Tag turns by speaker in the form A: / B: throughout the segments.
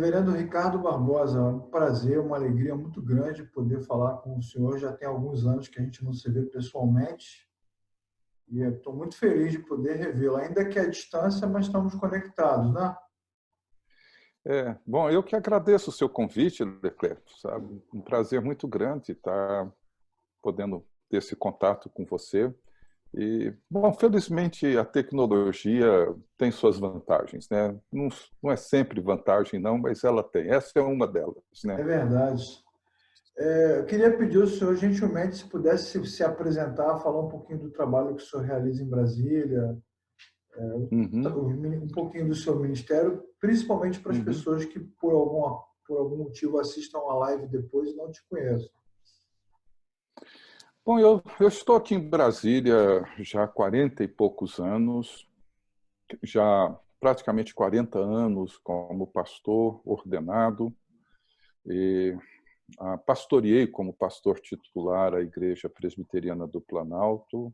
A: Reverendo Ricardo Barbosa, é um prazer, uma alegria muito grande poder falar com o senhor. Já tem alguns anos que a gente não se vê pessoalmente e estou muito feliz de poder revê-lo, ainda que à distância, mas estamos conectados, né?
B: Bom, eu que agradeço o seu convite, Leclerc, sabe? Um prazer muito grande estar podendo ter esse contato com você. E, bom, felizmente a tecnologia tem suas vantagens, né? Não é sempre vantagem, não, mas ela tem. Essa é uma delas, né?
A: É verdade. Eu queria pedir ao senhor, gentilmente, se pudesse se apresentar, falar um pouquinho do trabalho que o senhor realiza em Brasília,
B: Uhum,
A: um pouquinho do seu ministério, principalmente para as
B: uhum.
A: pessoas que, por algum motivo, assistam a live depois e não te conheçam.
B: Bom, eu estou aqui em Brasília já há 40 e poucos anos, já praticamente 40 anos como pastor ordenado, e pastoreei como pastor titular a Igreja Presbiteriana do Planalto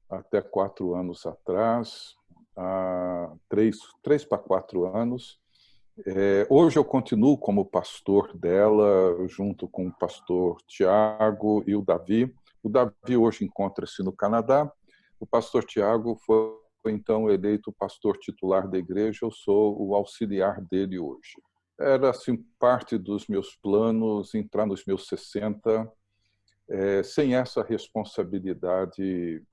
B: até 4 anos atrás, há 3 para 4 anos. Hoje eu continuo como pastor dela, junto com o pastor Tiago e o Davi. O Davi hoje encontra-se no Canadá. O pastor Tiago foi então eleito pastor titular da igreja. Eu sou o auxiliar dele hoje. Era assim parte dos meus planos entrar nos meus 60, sem essa responsabilidade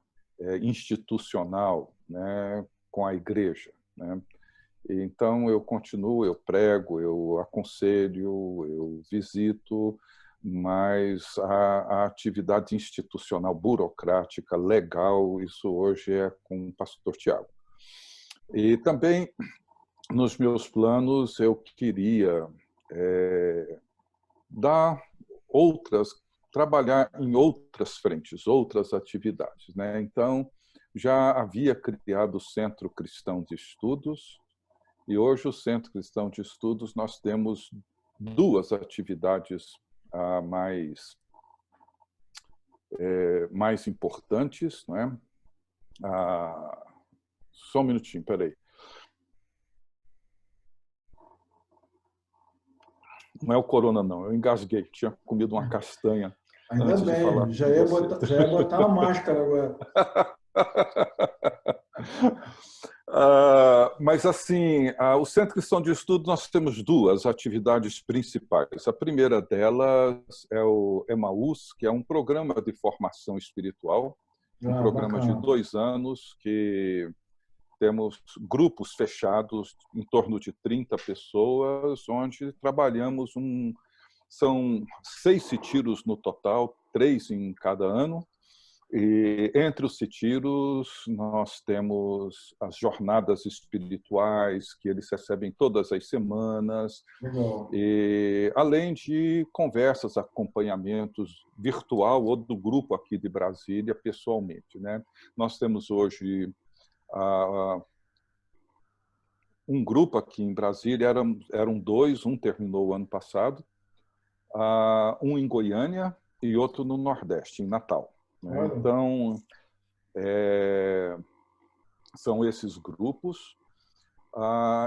B: institucional, né, com a igreja, né? Então, eu continuo, eu prego, eu aconselho, eu visito, mas a atividade institucional, burocrática, legal, isso hoje é com o pastor Tiago. E também, nos meus planos, eu queria dar outras, trabalhar em outras frentes, outras atividades, né? Então, já havia criado o Centro Cristão de Estudos, e hoje o Centro Cristão de Estudos nós temos duas atividades mais importantes, né? Só um minutinho, peraí. Não é o corona, não. Eu engasguei. Tinha comido uma castanha
A: Ainda
B: antes de falar
A: bem,
B: com você.
A: já ia botar uma máscara agora.
B: Mas, assim, o Centro Cristão de Estudos, nós temos duas atividades principais. A primeira delas é o Emaús, que é um programa de formação espiritual, um
A: Ah,
B: programa de
A: bacana.
B: 2 anos, que temos grupos fechados, em torno de 30 pessoas, onde trabalhamos são 6 citiros no total, 3 em cada ano. E entre os citiros, nós temos as jornadas espirituais, que eles recebem todas as semanas,
A: Legal.
B: e, além de conversas, acompanhamentos virtual ou do grupo aqui de Brasília, pessoalmente, né? Nós temos hoje um grupo aqui em Brasília, eram 2, um terminou o ano passado, um em Goiânia e outro no Nordeste, em Natal, né?
A: Olha,
B: Então, são esses grupos.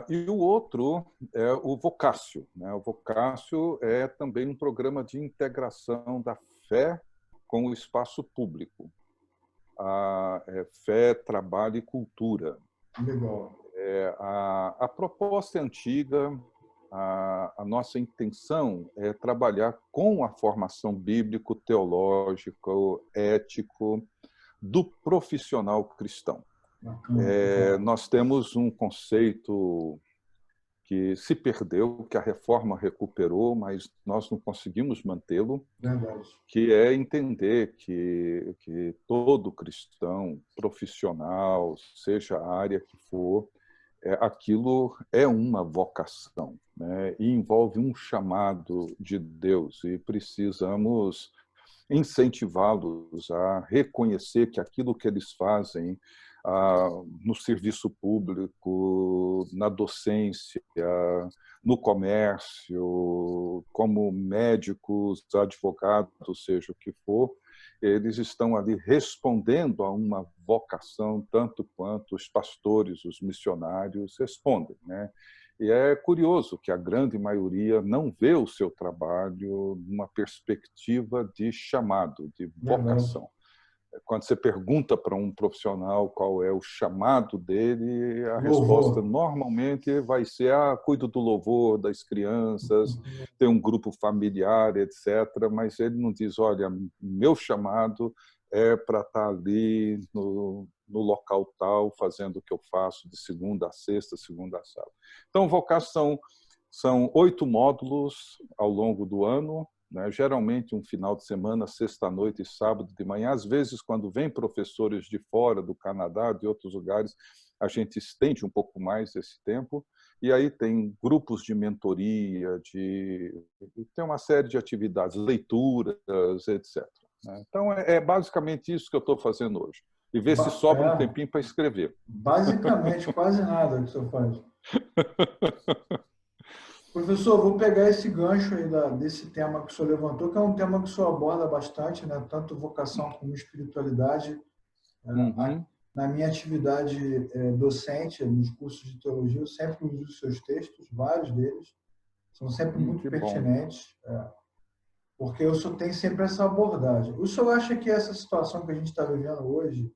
B: E o outro é o Vocácio, né? O Vocácio é também um programa de integração da fé com o espaço público. Fé, trabalho e cultura.
A: legal.
B: A proposta é antiga, a nossa intenção é trabalhar com a formação bíblico-teológico, ético, do profissional cristão.
A: Bacana, legal.
B: Nós temos um conceito que se perdeu, que a reforma recuperou, mas nós não conseguimos mantê-lo,
A: Verdade.
B: que é entender que todo cristão profissional, seja a área que for, aquilo é uma vocação, né? E envolve um chamado de Deus, e precisamos incentivá-los a reconhecer que aquilo que eles fazem no serviço público, na docência, no comércio, como médicos, advogados, seja o que for, eles estão ali respondendo a uma vocação tanto quanto os pastores, os missionários respondem, né? E é curioso que a grande maioria não vê o seu trabalho numa perspectiva de chamado, de
A: Verdade.
B: vocação. Quando você pergunta para um profissional qual é o chamado dele, a resposta
A: Louvor.
B: normalmente vai ser: cuido do louvor das crianças, tem um grupo familiar, etc. Mas ele não diz: olha, meu chamado é para estar ali no local tal, fazendo o que eu faço de segunda a sexta, segunda a sábado. Então, vocação são 8 módulos ao longo do ano, né? Geralmente um final de semana, sexta-noite e sábado de manhã. Às vezes, quando vem professores de fora do Canadá, de outros lugares, a gente estende um pouco mais esse tempo. E aí tem grupos de mentoria, tem uma série de atividades, leituras, etc. Então, é basicamente isso que eu estou fazendo hoje. E ver se sobra um
A: É,
B: tempinho para escrever.
A: basicamente, quase nada que o senhor faz. Professor, vou pegar esse gancho aí desse tema que o senhor levantou, que é um tema que o senhor aborda bastante, né? Tanto vocação como espiritualidade.
B: Uhum.
A: Na minha atividade docente, nos cursos de teologia, eu sempre uso os seus textos, vários deles, são sempre muito
B: Que bom.
A: pertinentes, porque eu só tenho sempre essa abordagem. O senhor acha que essa situação que a gente está vivendo hoje,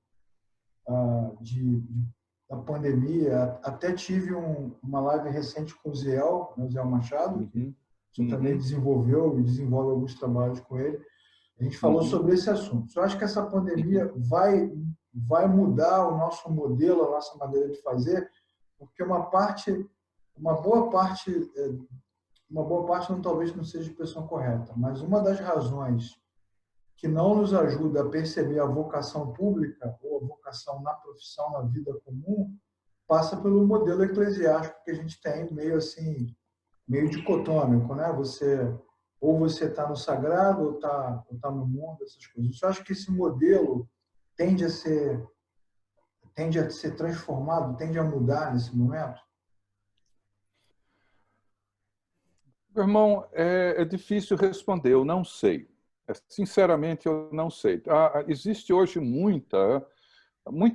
A: da pandemia, até tive uma live recente com o Ziel, né, o Ziel Machado, que
B: Uhum.
A: o senhor também
B: Uhum.
A: desenvolveu e desenvolve alguns trabalhos com ele. A gente falou
B: Uhum.
A: sobre esse assunto. O senhor acha que essa
B: Uhum.
A: pandemia vai mudar o nosso modelo, a nossa maneira de fazer? Porque uma boa parte, uma boa parte não, talvez não seja a expressão correta, mas uma das razões que não nos ajuda a perceber a vocação pública ou a vocação na profissão, na vida comum, passa pelo modelo eclesiástico que a gente tem, meio assim, meio dicotômico, né? Você está no sagrado ou tá no mundo, essas coisas. Eu acho que esse modelo tende a ser tende a ser transformado, tende a mudar nesse momento?
B: Meu irmão, é difícil responder, eu não sei. Sinceramente, eu não sei. Existe hoje muita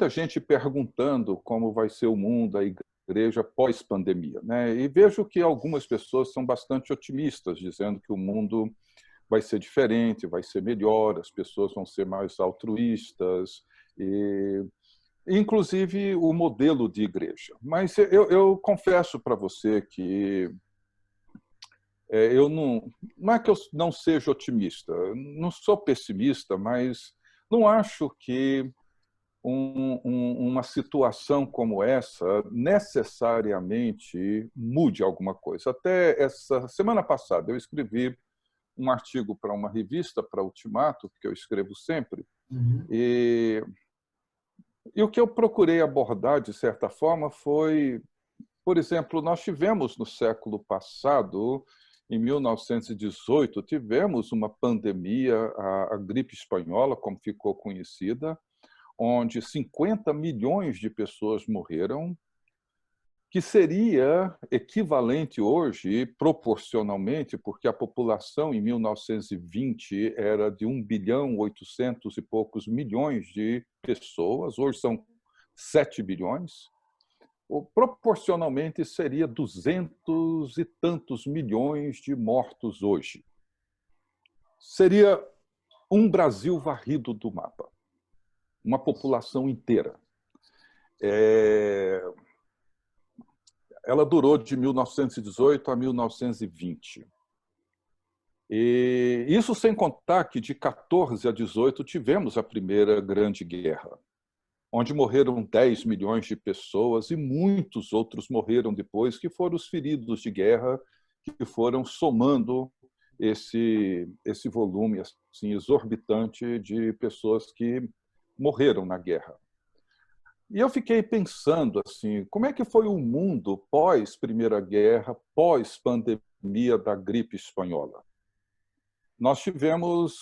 B: gente perguntando como vai ser o mundo, a igreja pós-pandemia, né? E vejo que algumas pessoas são bastante otimistas, dizendo que o mundo vai ser diferente, vai ser melhor, as pessoas vão ser mais altruístas, e, inclusive o modelo de igreja. Mas eu confesso para você que eu não é que eu não seja otimista, não sou pessimista, mas não acho que uma situação como essa necessariamente mude alguma coisa. Até essa semana passada eu escrevi um artigo para uma revista, para Ultimato, que eu escrevo sempre,
A: Uhum.
B: e o que eu procurei abordar, de certa forma, foi, por exemplo, nós tivemos no século passado, em 1918, tivemos uma pandemia, a gripe espanhola, como ficou conhecida, onde 50 milhões de pessoas morreram, que seria equivalente hoje, proporcionalmente, porque a população em 1920 era de 1 bilhão 800 e poucos milhões de pessoas, hoje são 7 bilhões, proporcionalmente seria 200 e tantos milhões de mortos hoje. Seria um Brasil varrido do mapa, uma população inteira. Ela durou de 1918 a 1920. E isso sem contar que de 14 a 18 tivemos a Primeira Grande Guerra, onde morreram 10 milhões de pessoas e muitos outros morreram depois, que foram os feridos de guerra, que foram somando esse volume assim, exorbitante de pessoas que morreram na guerra. E eu fiquei pensando assim, como é que foi o mundo pós Primeira Guerra, pós pandemia da gripe espanhola? Nós tivemos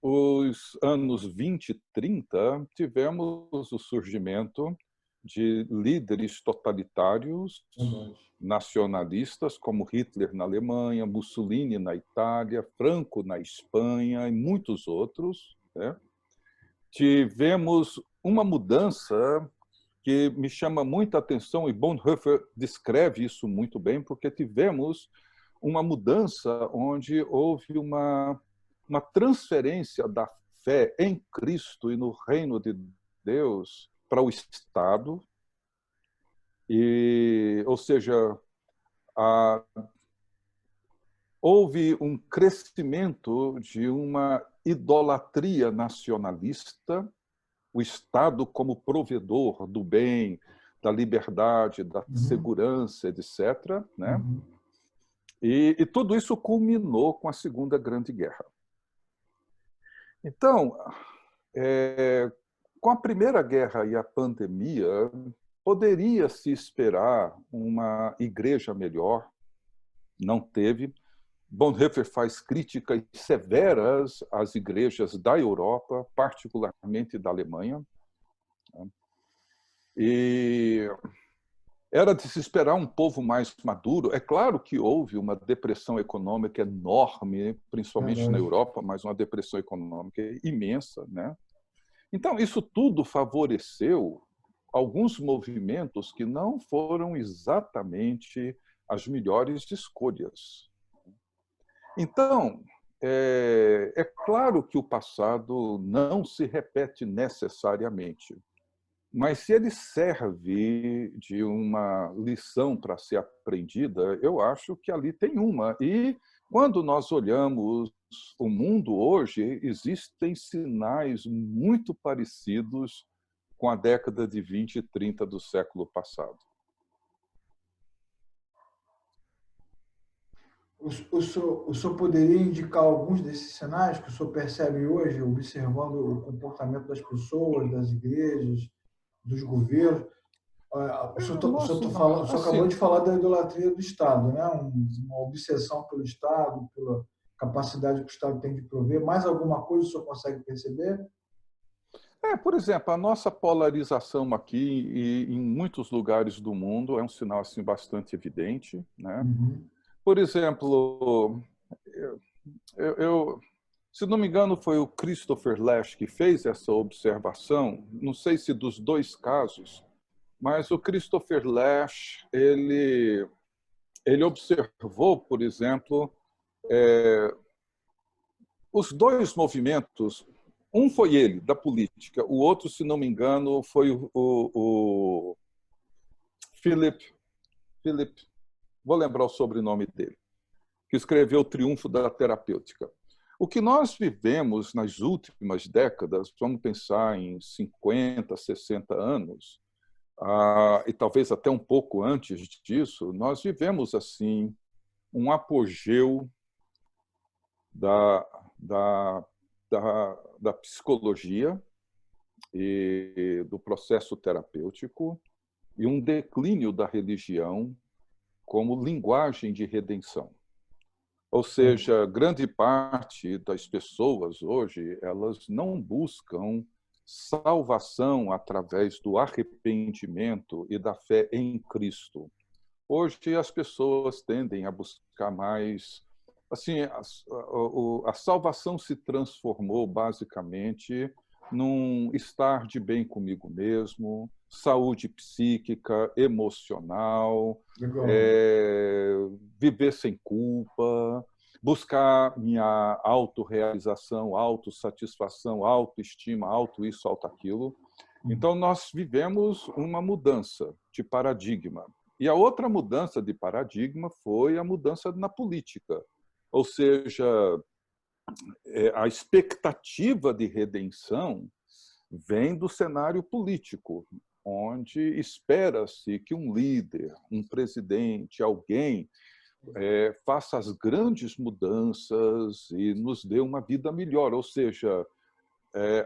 B: os anos 20 e 30, tivemos o surgimento de líderes totalitários
A: Verdade.
B: nacionalistas, como Hitler na Alemanha, Mussolini na Itália, Franco na Espanha e muitos outros, né? Tivemos uma mudança que me chama muita atenção, e Bonhoeffer descreve isso muito bem, porque tivemos uma mudança onde houve uma transferência da fé em Cristo e no reino de Deus para o Estado, ou seja, a, houve um crescimento de uma idolatria nacionalista, o Estado como provedor do bem, da liberdade, da segurança, etc., né? E tudo isso culminou com a Segunda Grande Guerra. Então, com a Primeira Guerra e a pandemia, poderia se esperar uma igreja melhor, não teve. Bonhoeffer faz críticas severas às igrejas da Europa, particularmente da Alemanha. E era de se esperar um povo mais maduro. É claro que houve uma depressão econômica enorme, principalmente na Europa, mas uma depressão econômica imensa, né? Então, isso tudo favoreceu alguns movimentos que não foram exatamente as melhores escolhas. Então, é claro que o passado não se repete necessariamente, mas se ele serve de uma lição para ser aprendida, eu acho que ali tem uma. E quando nós olhamos o mundo hoje, existem sinais muito parecidos com a década de 20 e 30 do século passado.
A: O senhor poderia indicar alguns desses sinais que o senhor percebe hoje, observando o comportamento das pessoas, das igrejas, dos governos? O senhor acabou de falar da idolatria do Estado, né? Uma obsessão pelo Estado, pela capacidade que o Estado tem de prover. Mais alguma coisa o senhor consegue perceber?
B: Por exemplo, a nossa polarização aqui e em muitos lugares do mundo é um sinal assim, bastante evidente, né? Por exemplo, se não me engano, foi o Christopher Lasch que fez essa observação, não sei se dos dois casos, mas o Christopher Lasch, ele observou, por exemplo, os dois movimentos. Um foi ele, da política, o outro, se não me engano, foi o Philip, vou lembrar o sobrenome dele, que escreveu O Triunfo da Terapêutica. O que nós vivemos nas últimas décadas, vamos pensar em 50, 60 anos, e talvez até um pouco antes disso, nós vivemos assim um apogeu da psicologia e do processo terapêutico e um declínio da religião como linguagem de redenção. Ou seja, grande parte das pessoas hoje, elas não buscam salvação através do arrependimento e da fé em Cristo. Hoje as pessoas tendem a buscar mais... Assim, a salvação se transformou basicamente num estar de bem comigo mesmo, saúde psíquica, emocional, viver sem culpa, buscar minha autorrealização, autossatisfação, autoestima, auto isso, auto aquilo. Então, nós vivemos uma mudança de paradigma. E a outra mudança de paradigma foi a mudança na política. Ou seja, a expectativa de redenção vem do cenário político, onde espera-se que um líder, um presidente, alguém faça as grandes mudanças e nos dê uma vida melhor. Ou seja,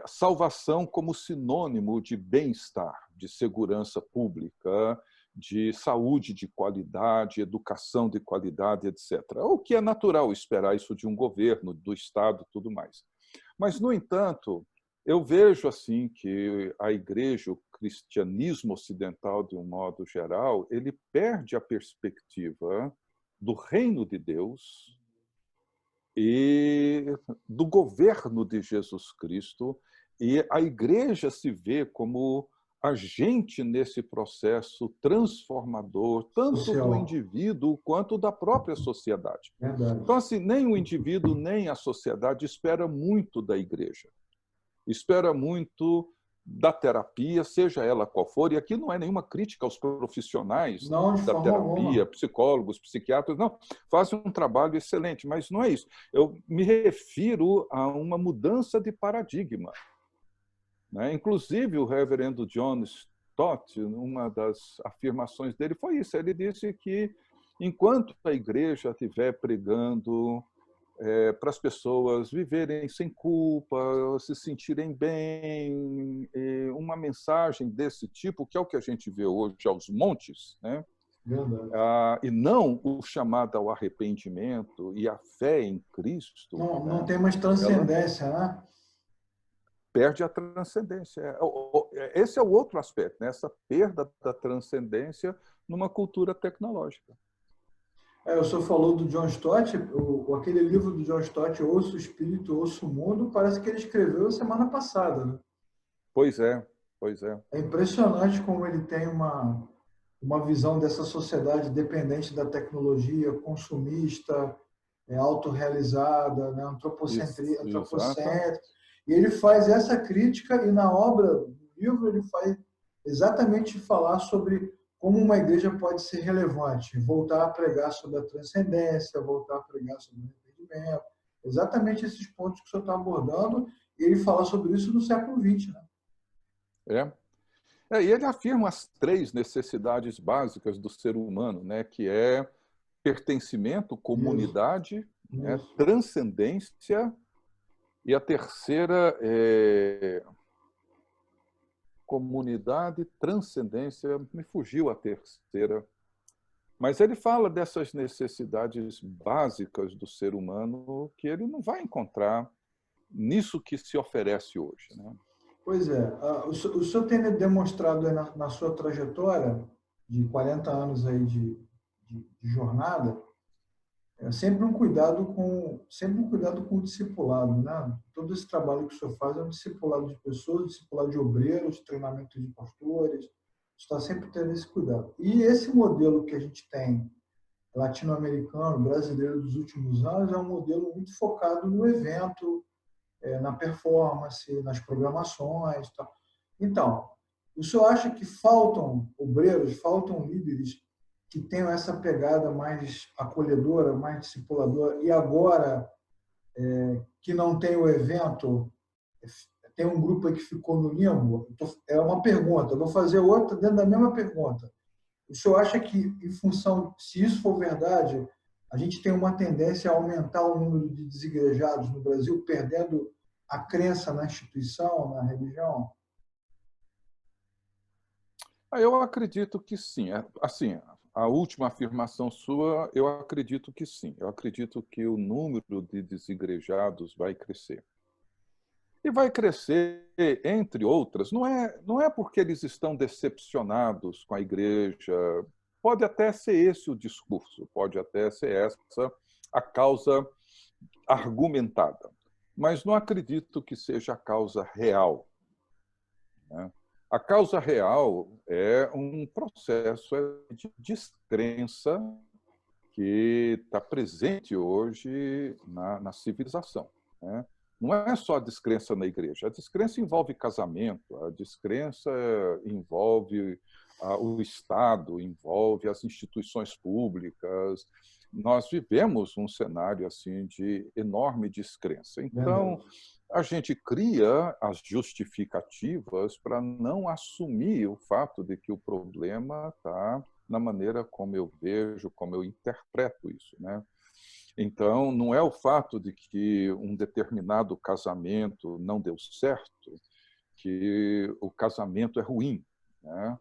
B: salvação como sinônimo de bem-estar, de segurança pública, de saúde de qualidade, educação de qualidade, etc. O que é natural esperar isso de um governo, do Estado e tudo mais. Mas, no entanto, eu vejo assim que a igreja, o cristianismo ocidental, de um modo geral, ele perde a perspectiva do reino de Deus e do governo de Jesus Cristo, e a igreja se vê como agente nesse processo transformador, tanto do
A: Social.
B: indivíduo quanto da própria sociedade.
A: Verdade.
B: Então, assim, nem o indivíduo, nem a sociedade espera muito da igreja. Espera muito da terapia, seja ela qual for, e aqui não é nenhuma crítica aos profissionais
A: Não, de
B: da
A: forma
B: terapia,
A: alguma.
B: psicólogos, psiquiatras, não, fazem um trabalho excelente, mas não é isso. Eu me refiro a uma mudança de paradigma, né? Inclusive, o reverendo John Stott, uma das afirmações dele foi isso, ele disse que enquanto a igreja estiver pregando para as pessoas viverem sem culpa, se sentirem bem, uma mensagem desse tipo, que é o que a gente vê hoje aos montes, né?
A: Verdade.
B: E não o chamado ao arrependimento e a fé em Cristo,
A: Não, não
B: né?
A: tem mais
B: Ela
A: transcendência, né?
B: perde a transcendência. Esse é o outro aspecto, né? Essa perda da transcendência numa cultura tecnológica.
A: O senhor falou do John Stott, aquele livro do John Stott, Ouço o Espírito, Ouço o Mundo, parece que ele escreveu semana passada, né?
B: Pois é, pois é.
A: É impressionante como ele tem uma visão dessa sociedade dependente da tecnologia, consumista, autorrealizada, né?
B: Exatamente.
A: Antropocêntrica. E ele faz essa crítica e na obra, no livro, ele faz exatamente falar sobre como uma igreja pode ser relevante, voltar a pregar sobre a transcendência, voltar a pregar sobre o arrependimento, exatamente esses pontos que o senhor está abordando, e ele fala sobre isso no século XX, né?
B: E ele afirma as 3 necessidades básicas do ser humano, né, que é pertencimento,
A: Isso,
B: comunidade, né,
A: isso.
B: transcendência, e a terceira é comunidade, transcendência, me fugiu a terceira. Mas ele fala dessas necessidades básicas do ser humano que ele não vai encontrar nisso que se oferece hoje, né?
A: Pois é. O senhor tem demonstrado aí na sua trajetória de 40 anos aí de jornada, sempre um cuidado com o discipulado, né? Todo esse trabalho que o senhor faz é um discipulado de pessoas, discipulado de obreiros, treinamento de pastores, está sempre tendo esse cuidado. E esse modelo que a gente tem latino-americano, brasileiro dos últimos anos, é um modelo muito focado no evento, na performance, nas programações. Tal. Então, o senhor acha que faltam obreiros, faltam líderes que tenham essa pegada mais acolhedora, mais discipuladora, e agora que não tem o evento, tem um grupo aí que ficou no limbo? É uma pergunta, eu vou fazer outra dentro da mesma pergunta. O senhor acha que, em função, se isso for verdade, a gente tem uma tendência a aumentar o número de desigrejados no Brasil, perdendo a crença na instituição, na religião?
B: Eu acredito que sim. Assim, a última afirmação sua, eu acredito que sim. Eu acredito que o número de desigrejados vai crescer. E vai crescer, entre outras, não é porque eles estão decepcionados com a igreja, pode até ser esse o discurso, pode até ser essa a causa argumentada, mas não acredito que seja a causa real, né? A causa real é um processo de descrença que está presente hoje na civilização, né? Não é só a descrença na igreja. A descrença envolve casamento, a descrença envolve o Estado, envolve as instituições públicas. Nós vivemos um cenário assim de enorme descrença. Então,
A: Verdade.
B: a gente cria as justificativas para não assumir o fato de que o problema está na maneira como eu vejo, como eu interpreto isso, né? Então, não é o fato de que um determinado casamento não deu certo, que o casamento é ruim, né?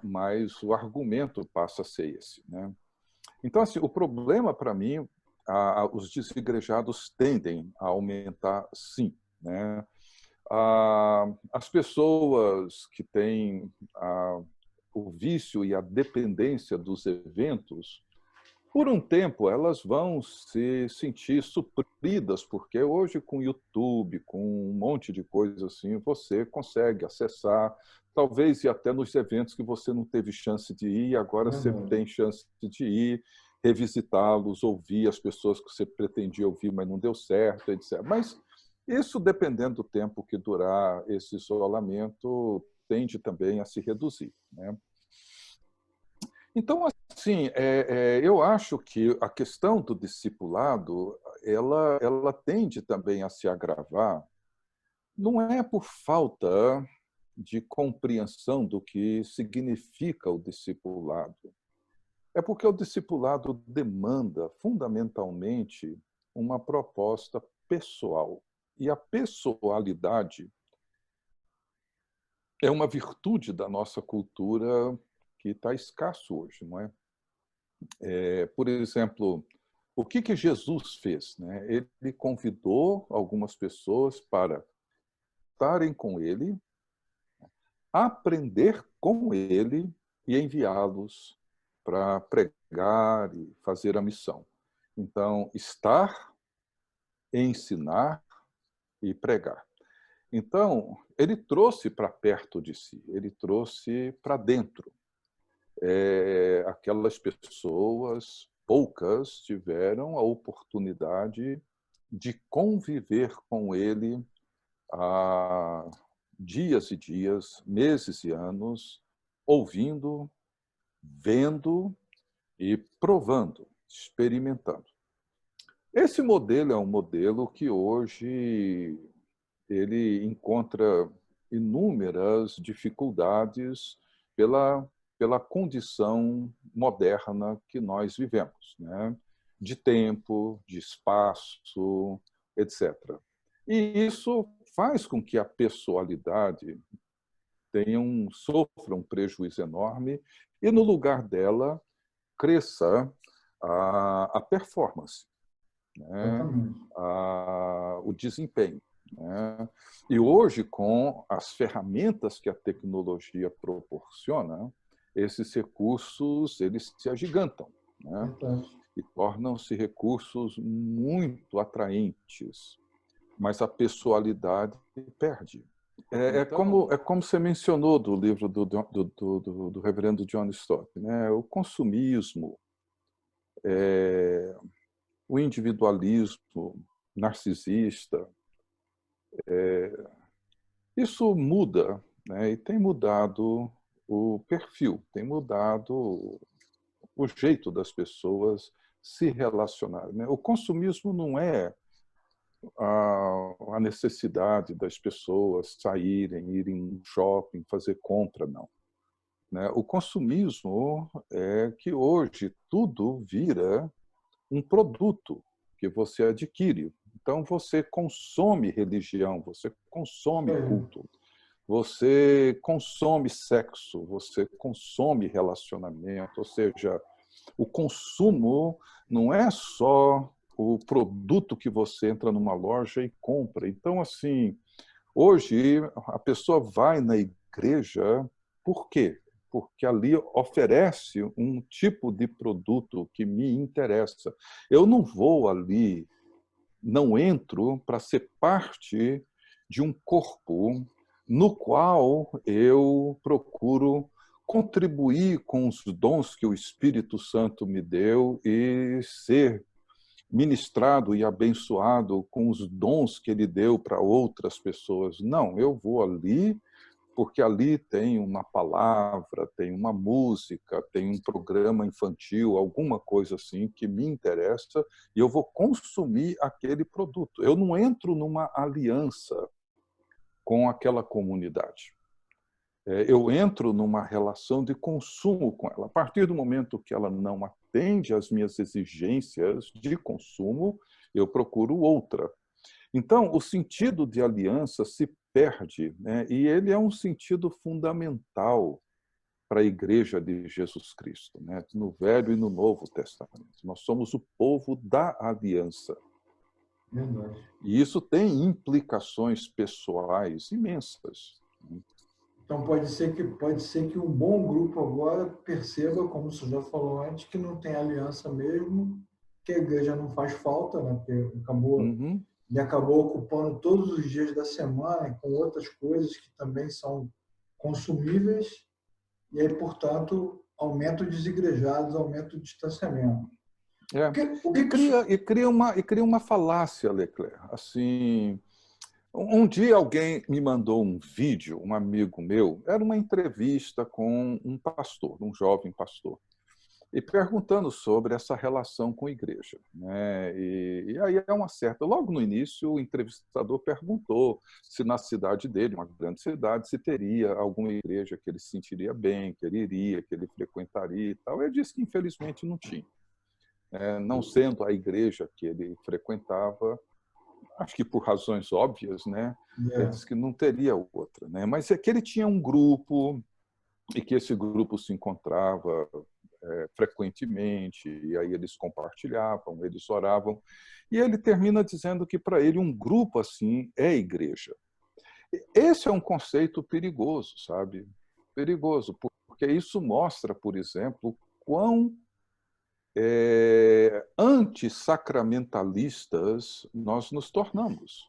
B: Mas o argumento passa a ser esse, né? Então, assim, o problema para mim, os desigrejados tendem a aumentar, sim, né? As pessoas que têm o vício e a dependência dos eventos Por um tempo, elas vão se sentir supridas, porque hoje com o YouTube, com um monte de coisa assim, você consegue acessar, talvez ir até nos eventos que você não teve chance de ir, agora você
A: Verdade.
B: tem chance de ir, revisitá-los, ouvir as pessoas que você pretendia ouvir, mas não deu certo, etc. Mas isso, dependendo do tempo que durar esse isolamento, tende também a se reduzir, né? Então, assim, eu acho que a questão do discipulado, ela tende também a se agravar, não é por falta de compreensão do que significa o discipulado, é porque o discipulado demanda, fundamentalmente, uma proposta pessoal. E a pessoalidade é uma virtude da nossa cultura que está escasso hoje, não é? Por exemplo, o que Jesus fez, né? Ele convidou algumas pessoas para estarem com ele, aprender com ele e enviá-los para pregar e fazer a missão. Então, estar, ensinar e pregar. Então, ele trouxe para perto de si, ele trouxe para dentro. Aquelas pessoas, poucas, tiveram a oportunidade de conviver com ele há dias e dias, meses e anos, ouvindo, vendo e provando, experimentando. Esse modelo é um modelo que hoje ele encontra inúmeras dificuldades pela condição moderna que nós vivemos, né? De tempo, de espaço, etc. E isso faz com que a pessoalidade sofra um prejuízo enorme e, no lugar dela, cresça a performance, né?
A: Exatamente.
B: O desempenho, né? E hoje, com as ferramentas que a tecnologia proporciona, esses recursos eles se agigantam, né?
A: Verdade.
B: E tornam-se recursos muito atraentes, mas a pessoalidade perde. Como você mencionou do livro do reverendo John Stott, né? O consumismo, o individualismo narcisista, isso muda, né? E tem mudado o perfil, tem mudado o jeito das pessoas se relacionarem, né? O consumismo não é a necessidade das pessoas saírem, irem no shopping, fazer compra, não, né? O consumismo é que hoje tudo vira um produto que você adquire. Então, você consome religião, você consome culto, você consome sexo, você consome relacionamento, ou seja, o consumo não é só o produto que você entra numa loja e compra. Então, assim, hoje a pessoa vai na igreja por quê? Porque ali oferece um tipo de produto que me interessa. Eu não vou ali, não entro para ser parte de um corpo no qual eu procuro contribuir com os dons que o Espírito Santo me deu e ser ministrado e abençoado com os dons que ele deu para outras pessoas. Não, eu vou ali porque ali tem uma palavra, tem uma música, tem um programa infantil, alguma coisa assim que me interessa e eu vou consumir aquele produto. Eu não entro numa aliança com aquela comunidade. Eu entro numa relação de consumo com ela. A partir do momento que ela não atende às minhas exigências de consumo, eu procuro outra. Então, o sentido de aliança se perde, né? E ele é um sentido fundamental para a Igreja de Jesus Cristo, né? No Velho e no Novo Testamento. Nós somos o povo da aliança.
A: Verdade.
B: E isso tem implicações pessoais imensas, né?
A: Então pode ser que um bom grupo agora perceba, como você já falou antes, que não tem aliança mesmo, que a igreja não faz falta, né? Porque
B: Uhum.
A: acabou ocupando todos os dias da semana com outras coisas que também são consumíveis, e aí, portanto, aumenta o desigrejados, aumenta o distanciamento.
B: É.
A: O que que isso...
B: E cria uma falácia, Leclerc. Assim, um dia alguém me mandou um vídeo, um amigo meu, era uma entrevista com um pastor, um jovem pastor, e perguntando sobre essa relação com a igreja, né? E aí é uma certa... Logo no início, o entrevistador perguntou se na cidade dele, uma grande cidade, se teria alguma igreja que ele se sentiria bem, que ele iria, que ele frequentaria e tal. Ele disse que, infelizmente, não tinha. Não sendo a igreja que ele frequentava, acho que por razões óbvias, né? Ele disse que não teria outra, né? Mas é que ele tinha um grupo e que esse grupo se encontrava frequentemente, e aí eles compartilhavam, eles oravam, e ele termina dizendo que para ele um grupo assim é igreja. Esse é um conceito perigoso, sabe? Perigoso, porque isso mostra, por exemplo, quão antissacramentalistas nós nos tornamos,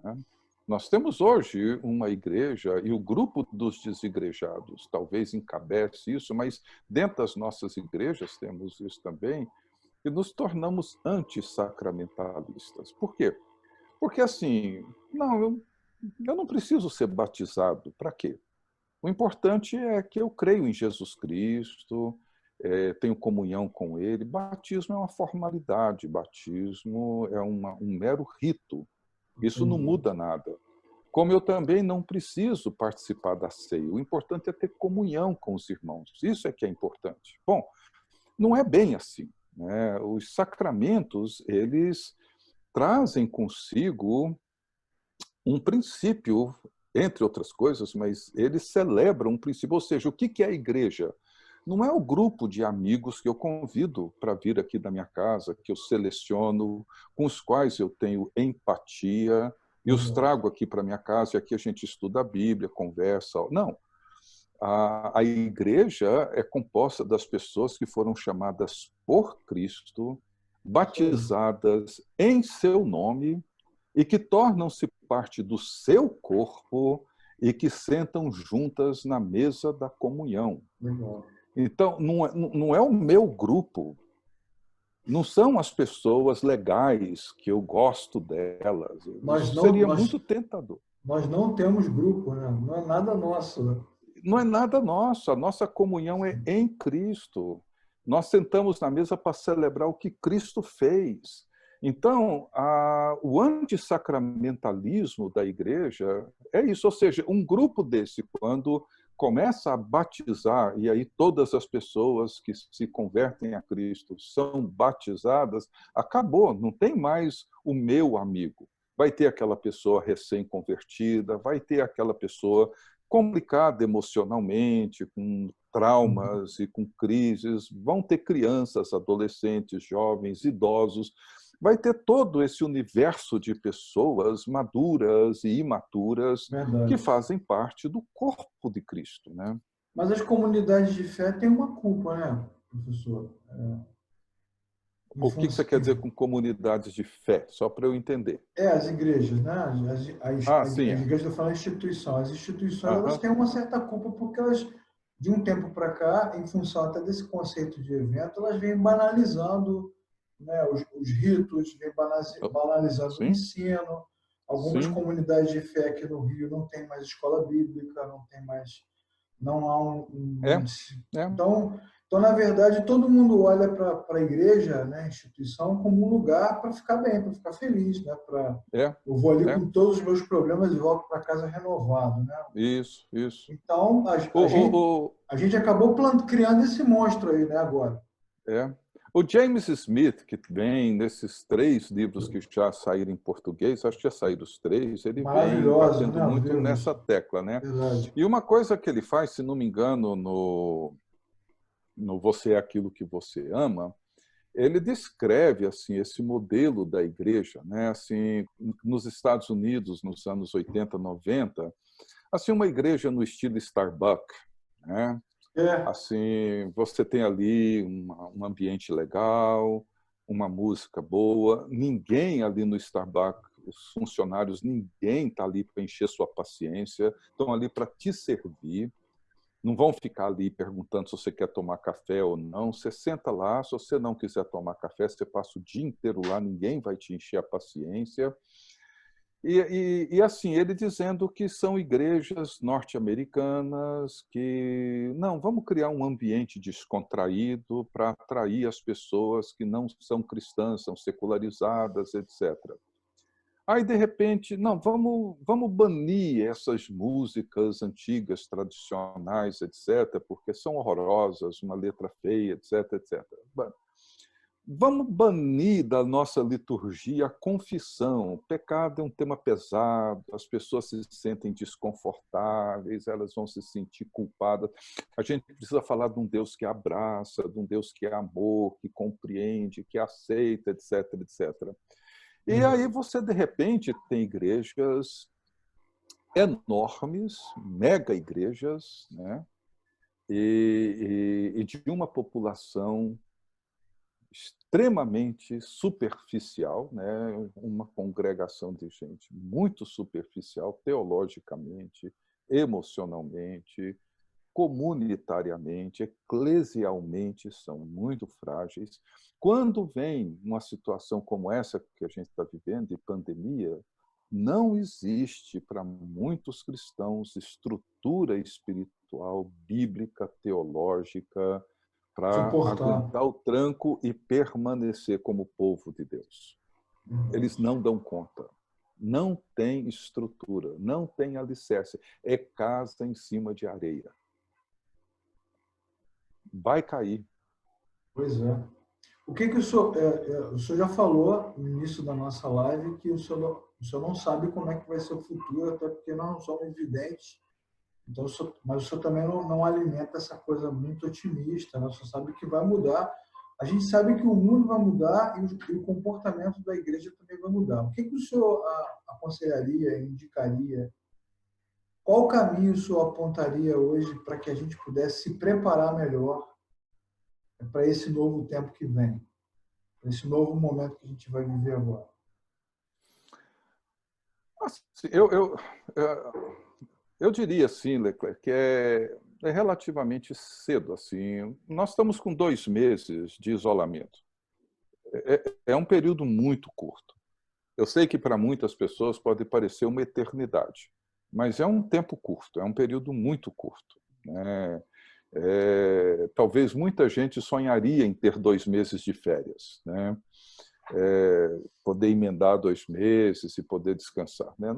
B: né? Nós temos hoje uma igreja, e o grupo dos desigrejados talvez encabece isso, mas dentro das nossas igrejas temos isso também, e nos tornamos antissacramentalistas. Por quê? Porque, assim, eu não preciso ser batizado. Para quê? O importante é que eu creio em Jesus Cristo, tenho comunhão com Ele. Batismo é uma formalidade, batismo é um mero rito. Isso não muda nada. Como eu também não preciso participar da ceia. O importante é ter comunhão com os irmãos. Isso é que é importante. Bom, não é bem assim, né? Os sacramentos, eles trazem consigo um princípio, entre outras coisas, mas eles celebram um princípio. Ou seja, o que é a igreja? Não é o grupo de amigos que eu convido para vir aqui da minha casa, que eu seleciono, com os quais eu tenho empatia, e os trago aqui para minha casa, e aqui a gente estuda a Bíblia, conversa. Não. A igreja é composta das pessoas que foram chamadas por Cristo, batizadas em seu nome, e que tornam-se parte do seu corpo e que sentam juntas na mesa da comunhão. Então, não é o meu grupo, não são as pessoas legais que eu gosto delas. Isso seria muito tentador.
A: Nós não temos grupo, né? Não é nada nosso. Né?
B: Não é nada nosso, a nossa comunhão é em Cristo. Nós sentamos na mesa para celebrar o que Cristo fez. Então, o antissacramentalismo da igreja é isso, ou seja, um grupo desse, quando começa a batizar, e aí todas as pessoas que se convertem a Cristo são batizadas, acabou, não tem mais o meu amigo. Vai ter aquela pessoa recém-convertida, vai ter aquela pessoa complicada emocionalmente, com traumas e com crises, vão ter crianças, adolescentes, jovens, idosos, vai ter todo esse universo de pessoas maduras e imaturas que fazem parte do corpo de Cristo, né?
A: Mas as comunidades de fé têm uma culpa, né, professor?
B: O que você quer dizer com comunidades de fé? Só para eu entender.
A: As igrejas, né? As
B: Sim.
A: igrejas, eu falo instituição. As instituições, elas têm uma certa culpa porque elas, de um tempo para cá, em função até desse conceito de evento, elas vêm banalizando, né, os ritos, vêm banalizando o ensino. Algumas comunidades de fé aqui no Rio não tem mais escola bíblica, não há Então, na verdade, todo mundo olha para a igreja, né, a instituição, como um lugar para ficar bem, para ficar feliz, né? Eu vou ali com todos os meus problemas e volto para casa renovado, né?
B: Isso.
A: Então, a gente acabou criando esse monstro aí, né, agora.
B: O James Smith, que vem nesses 3 livros que já saíram em português, acho que já saíram os 3, ele vem batendo muito nessa tecla, né?
A: Verdade.
B: E uma coisa que ele faz, se não me engano, no Você é Aquilo que Você Ama, ele descreve assim esse modelo da igreja, né? Assim, nos Estados Unidos, nos anos 80, 90, assim, uma igreja no estilo Starbucks, né?
A: É,
B: Assim, você tem ali um ambiente legal, uma música boa, ninguém ali no Starbucks, os funcionários, ninguém está ali para encher sua paciência, estão ali para te servir, não vão ficar ali perguntando se você quer tomar café ou não, você senta lá, se você não quiser tomar café, você passa o dia inteiro lá, ninguém vai te encher a paciência. E assim, ele dizendo que são igrejas norte-americanas que, não, vamos criar um ambiente descontraído para atrair as pessoas que não são cristãs, são secularizadas, etc. Aí, de repente, não, vamos banir essas músicas antigas, tradicionais, etc., porque são horrorosas, uma letra feia, etc., etc. Vamos banir da nossa liturgia a confissão. O pecado é um tema pesado, as pessoas se sentem desconfortáveis, elas vão se sentir culpadas. A gente precisa falar de um Deus que abraça, de um Deus que é amor, que compreende, que aceita, etc, etc. E aí você, de repente, tem igrejas enormes, mega igrejas, né? E de uma população extremamente superficial, né? Uma congregação de gente muito superficial, teologicamente, emocionalmente, comunitariamente, eclesialmente, são muito frágeis. Quando vem uma situação como essa que a gente está vivendo, de pandemia, não existe para muitos cristãos estrutura espiritual, bíblica, teológica, para
A: suportar.
B: aguentar o tranco e permanecer como povo de Deus. Eles não dão conta. Não tem estrutura, não tem alicerce. É casa em cima de areia. Vai cair.
A: Pois é. O senhor já falou no início da nossa live que o senhor não sabe como é que vai ser o futuro, até porque nós não somos videntes. Então, mas o senhor também não alimenta essa coisa muito otimista, né? O senhor sabe que vai mudar. A gente sabe que o mundo vai mudar e o comportamento da igreja também vai mudar. O que o senhor aconselharia, indicaria? Qual caminho o senhor apontaria hoje para que a gente pudesse se preparar melhor para esse novo tempo que vem, para esse novo momento que a gente vai viver agora?
B: Assim, eu diria assim, Leclerc, que é relativamente cedo. Assim, nós estamos com 2 meses de isolamento. É um período muito curto. Eu sei que para muitas pessoas pode parecer uma eternidade, mas é um tempo curto, é um período muito curto, né? Talvez muita gente sonharia em ter 2 meses de férias, né? Poder emendar 2 meses e poder descansar, né?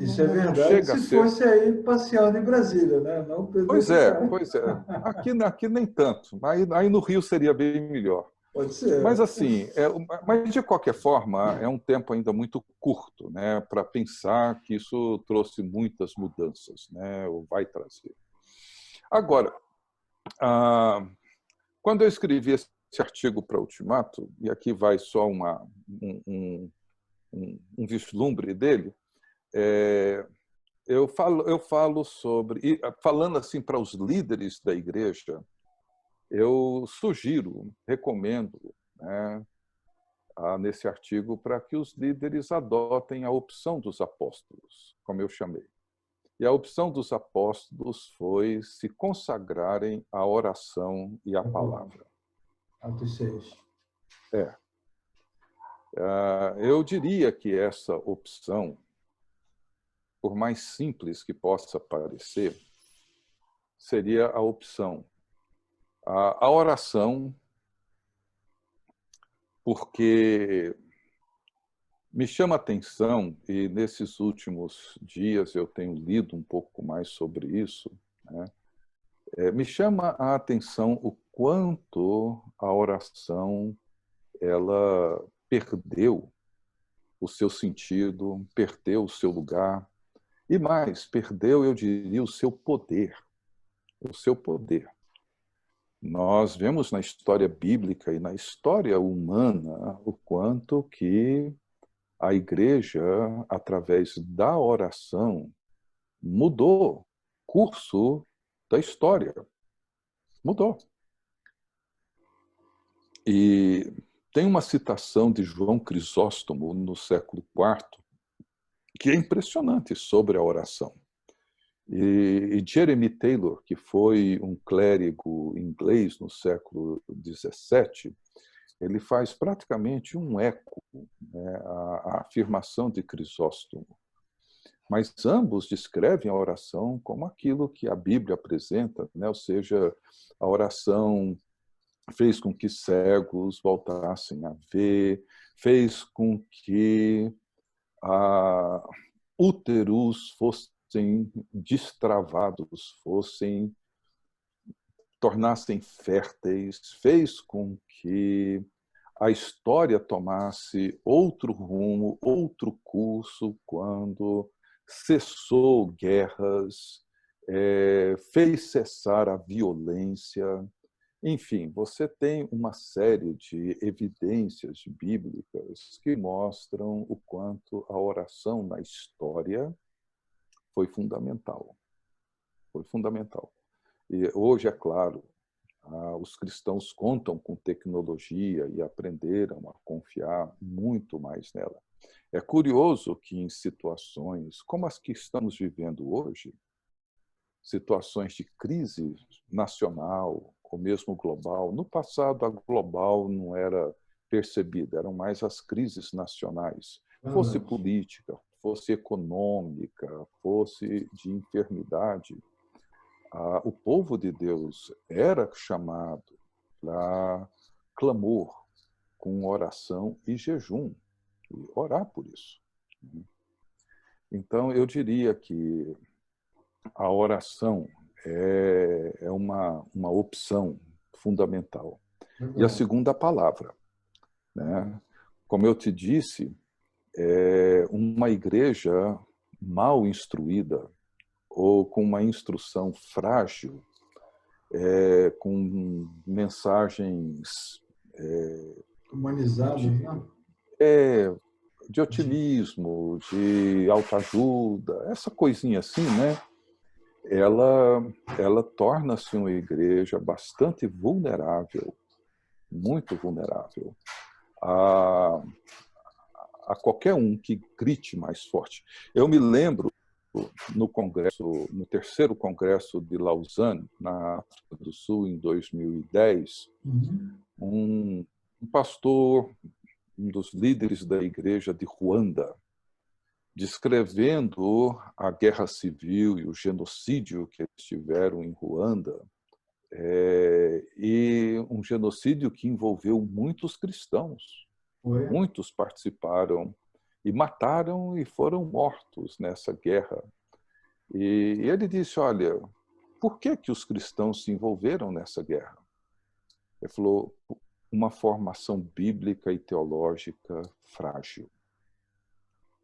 A: Isso é
B: Não
A: verdade
B: chega a
A: se
B: ser.
A: fosse aí passeando em Brasília, né? Não
B: Pois é,
A: presencial.
B: pois é. Aqui nem tanto. Aí no Rio seria bem melhor.
A: Pode
B: Mas
A: ser.
B: assim, mas de qualquer forma é um tempo ainda muito curto, né, para pensar que isso trouxe muitas mudanças, né, ou vai trazer. Agora, quando eu escrevi esse artigo para Ultimato, e aqui vai só um vislumbre dele, eu falo sobre, e falando assim para os líderes da igreja, eu sugiro, recomendo, né, nesse artigo para que os líderes adotem a opção dos apóstolos, como eu chamei. E a opção dos apóstolos foi se consagrarem à oração e à palavra.
A: Atos 6.
B: É. Eu diria que essa opção, por mais simples que possa parecer, seria a opção. A oração, porque me chama a atenção, e nesses últimos dias eu tenho lido um pouco mais sobre isso, né? Me chama a atenção o quanto a oração ela perdeu o seu sentido, perdeu o seu lugar, e mais, perdeu, eu diria, o seu poder. O seu poder. Nós vemos na história bíblica e na história humana o quanto que a igreja, através da oração, mudou o curso da história. Mudou. E tem uma citação de João Crisóstomo, no século IV, que é impressionante sobre a oração. E Jeremy Taylor, que foi um clérigo inglês no século XVII, ele faz praticamente um eco, né, à afirmação de Crisóstomo. Mas ambos descrevem a oração como aquilo que a Bíblia apresenta, né? Ou seja, a oração fez com que cegos voltassem a ver, fez com que úteros fossem destravados, tornassem férteis, fez com que a história tomasse outro rumo, outro curso, quando cessou guerras, fez cessar a violência. Enfim, você tem uma série de evidências bíblicas que mostram o quanto a oração na história foi fundamental. Foi fundamental. E hoje, é claro, os cristãos contam com tecnologia e aprenderam a confiar muito mais nela. É curioso que em situações como as que estamos vivendo hoje, situações de crise nacional ou mesmo global, no passado a global não era percebida, eram mais as crises nacionais, fosse política, fosse econômica, fosse de enfermidade. O povo de Deus era chamado para clamor, com oração e jejum, e orar por isso. Então, eu diria que a oração é uma opção fundamental. E a segunda, a palavra, né? Como eu te disse, uma igreja mal instruída ou com uma instrução frágil, com mensagens
A: humanizadas, né?
B: De otimismo, de autoajuda, essa coisinha assim, né? Ela torna-se uma igreja bastante vulnerável, muito vulnerável a qualquer um que grite mais forte. Eu me lembro no terceiro congresso de Lausanne, na África do Sul, em 2010, um pastor, um dos líderes da igreja de Ruanda, descrevendo a guerra civil e o genocídio que eles tiveram em Ruanda, e um genocídio que envolveu muitos cristãos. Muitos participaram e mataram e foram mortos nessa guerra. E ele disse, olha, por que os cristãos se envolveram nessa guerra? Ele falou, uma formação bíblica e teológica frágil.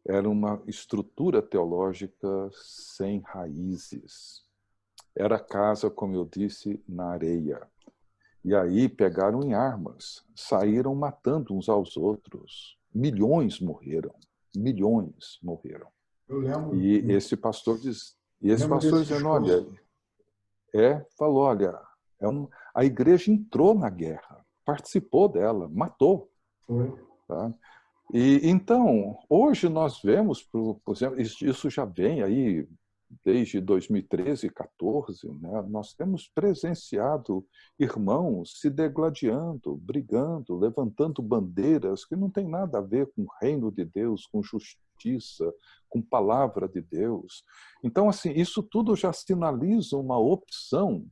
B: Era uma estrutura teológica sem raízes. Era casa, como eu disse, na areia. E aí pegaram em armas, saíram matando uns aos outros. Milhões morreram. Milhões morreram.
A: Eu lembro.
B: E esse pastor dizendo, olha, falou, olha, a igreja entrou na guerra, participou dela, matou.
A: Foi.
B: Tá? E então, hoje nós vemos, por exemplo, isso já vem aí desde 2013, 2014, né? Nós temos presenciado irmãos se degladiando, brigando, levantando bandeiras que não tem nada a ver com o reino de Deus, com justiça, com palavra de Deus. Então, assim, isso tudo já sinaliza uma opção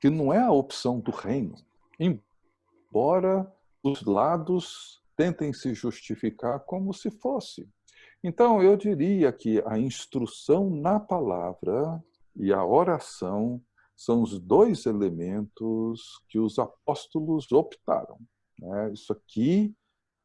B: que não é a opção do reino, embora os lados tentem se justificar como se fosse. Então, eu diria que a instrução na palavra e a oração são os dois elementos que os apóstolos optaram, né? Isso aqui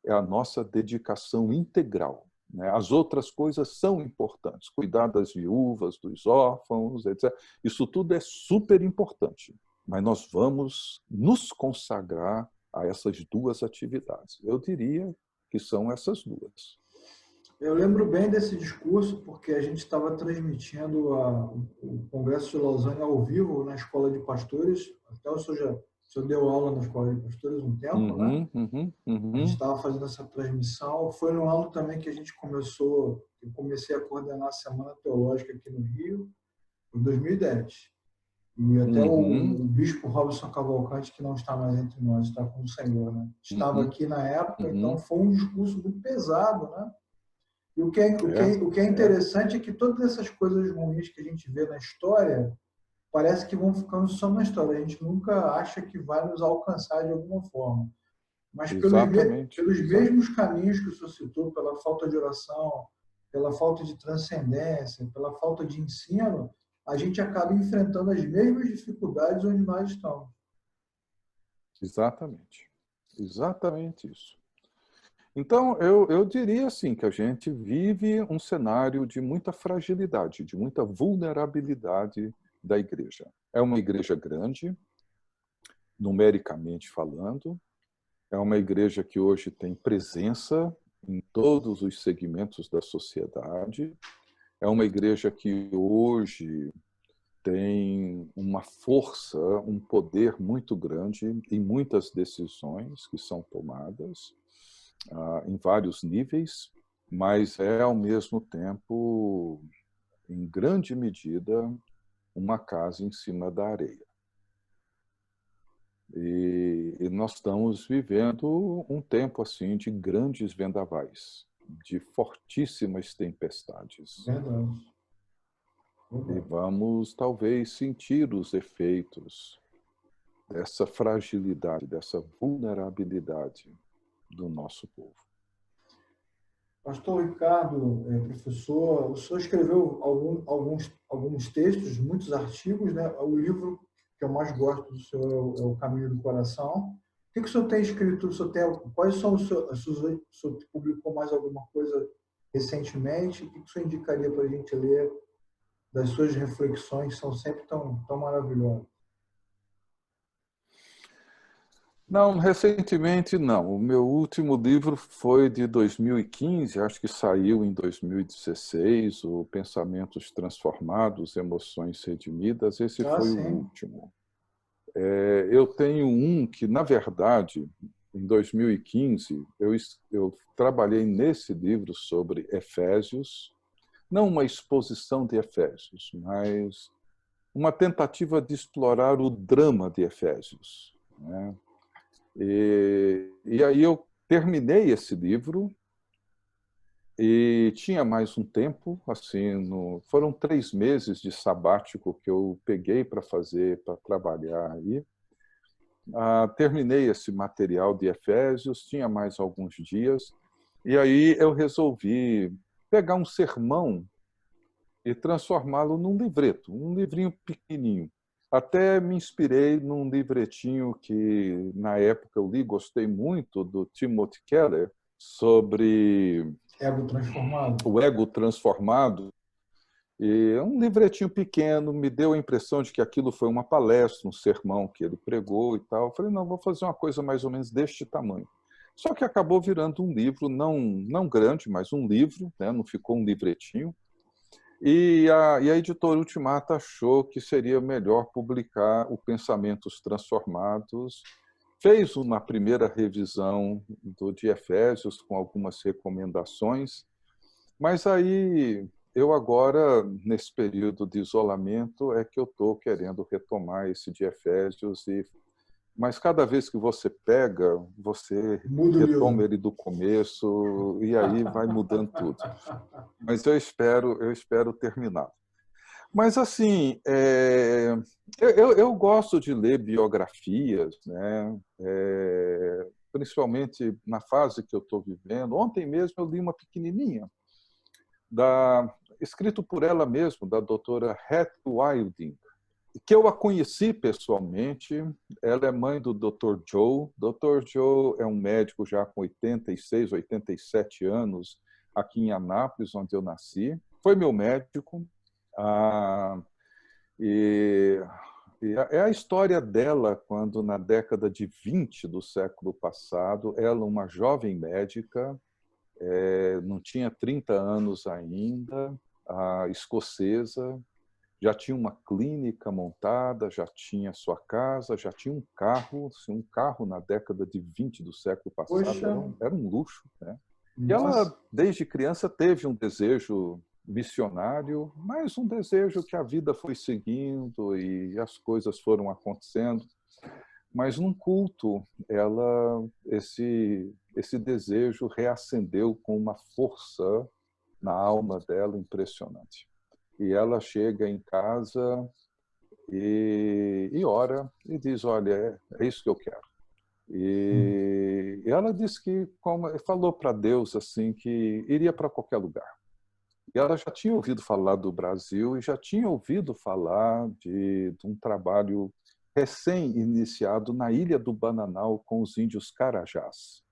B: é a nossa dedicação integral, né? As outras coisas são importantes, cuidar das viúvas, dos órfãos, etc. Isso tudo é super importante, mas nós vamos nos consagrar a essas duas atividades. Eu diria que são essas duas.
A: Eu lembro bem desse discurso porque a gente estava transmitindo o Congresso de Lausanne ao vivo na Escola de Pastores. Até o senhor deu aula na Escola de Pastores um tempo, né?
B: Uhum, uhum,
A: A gente
B: uhum,
A: estava fazendo essa transmissão. Foi no ano também que a gente começou, eu comecei a coordenar a Semana Teológica aqui no Rio, em 2010. E até
B: uhum,
A: o bispo Robson Cavalcante, que não está mais entre nós, está com o Senhor, né? Estava
B: uhum,
A: aqui na época, então
B: uhum.
A: foi um discurso muito pesado, né? E
B: É,
A: o que é
B: é,
A: interessante é que todas essas coisas ruins que a gente vê na história parece que vão ficando só na história. A gente nunca acha que vai nos alcançar de alguma forma. Mas
B: exatamente,
A: pelos
B: exato.
A: mesmos caminhos que o senhor citou, pela falta de oração, pela falta de transcendência, pela falta de ensino, a gente acaba enfrentando as mesmas dificuldades onde nós estamos.
B: Exatamente. Exatamente isso. Então, eu diria assim que a gente vive um cenário de muita fragilidade, de muita vulnerabilidade da igreja. É uma igreja grande, numericamente falando, é uma igreja que hoje tem presença em todos os segmentos da sociedade, é uma igreja que hoje tem uma força, um poder muito grande em muitas decisões que são tomadas em vários níveis, mas é ao mesmo tempo, em grande medida, uma casa em cima da areia. E nós estamos vivendo um tempo assim de grandes vendavais, de fortíssimas tempestades.
A: Verdade.
B: E
A: Verdade.
B: vamos talvez sentir os efeitos dessa fragilidade, dessa vulnerabilidade do nosso povo.
A: Pastor Ricardo, professor, o senhor escreveu alguns textos, muitos artigos, né? O livro que eu mais gosto do senhor é o Caminho do Coração. O que o senhor tem escrito? O senhor tem, quais são o senhor publicou mais alguma coisa recentemente? O que o senhor indicaria para a gente ler das suas reflexões, que são sempre tão maravilhosas?
B: Não, recentemente não. O meu último livro foi de 2015, acho que saiu em 2016, o Pensamentos Transformados, Emoções Redimidas. Esse
A: Ah,
B: foi o
A: sim.
B: último. Eu tenho um que, na verdade, em 2015, eu trabalhei nesse livro sobre Efésios, não uma exposição de Efésios, mas uma tentativa de explorar o drama de Efésios, né? E aí eu terminei esse livro e tinha mais um tempo, assim, foram 3 meses de sabático que eu peguei para fazer, para trabalhar aí. Terminei esse material de Efésios, tinha mais alguns dias, e aí eu resolvi pegar um sermão e transformá-lo num livreto, um livrinho pequenininho. Até me inspirei num livretinho que, na época, eu li, gostei muito, do Timothy Keller, sobre
A: Ego transformado.
B: o ego transformado. E é um livretinho pequeno, me deu a impressão de que aquilo foi uma palestra, um sermão que ele pregou e tal. Eu falei, não, vou fazer uma coisa mais ou menos deste tamanho. Só que acabou virando um livro, não grande, mas um livro, né? Não ficou um livretinho. E a editora Ultimata achou que seria melhor publicar o Pensamentos Transformados. Fez uma primeira revisão de Efésios com algumas recomendações, mas aí eu agora, nesse período de isolamento, é que eu estou querendo retomar esse de Efésios, mas cada vez que você pega, você
A: Muda o
B: retoma
A: livro.
B: ele do começo e aí vai mudando tudo. Mas eu espero terminar. Mas, assim, eu gosto de ler biografias, né? Principalmente na fase que eu estou vivendo. Ontem mesmo eu li uma pequenininha, escrito por ela mesma, da doutora Hattie Wilding, que eu a conheci pessoalmente. Ela é mãe do Dr. Joe. Dr. Joe é um médico já com 86, 87 anos, aqui em Anápolis, onde eu nasci. Foi meu médico. Ah, e, é a história dela quando, na década de 20 do século passado, ela, uma jovem médica, não tinha 30 anos ainda, a escocesa, já tinha uma clínica montada, já tinha sua casa, já tinha um carro, assim, um carro na década de 20 do século passado,
A: Poxa,
B: era um luxo, né? E
A: nossa.
B: ela, desde criança, teve um desejo missionário, mas um desejo que a vida foi seguindo e as coisas foram acontecendo. Mas num culto, esse desejo reacendeu com uma força na alma dela impressionante. E ela chega em casa e ora e diz: olha, é isso que eu quero. E ela disse que falou para Deus assim que iria para qualquer lugar. E ela já tinha ouvido falar do Brasil e já tinha ouvido falar de um trabalho recém-iniciado na Ilha do Bananal com os índios Carajás.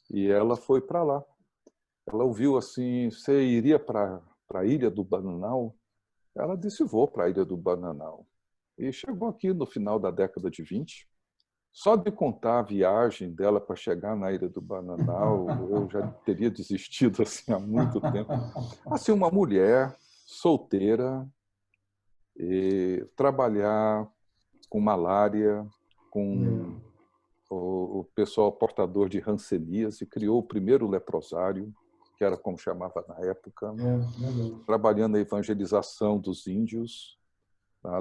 B: E ela foi para lá. Ela ouviu assim: você iria para a Ilha do Bananal? Ela disse: vou para a Ilha do Bananal. E chegou aqui no final da década de 20. Só de contar a viagem dela para chegar na Ilha do Bananal, eu já teria desistido assim há muito tempo. Assim, uma mulher solteira, trabalhar com malária, com o pessoal portador de hanseníase, criou o primeiro leprosário, que era como chamava na época, trabalhando a evangelização dos índios,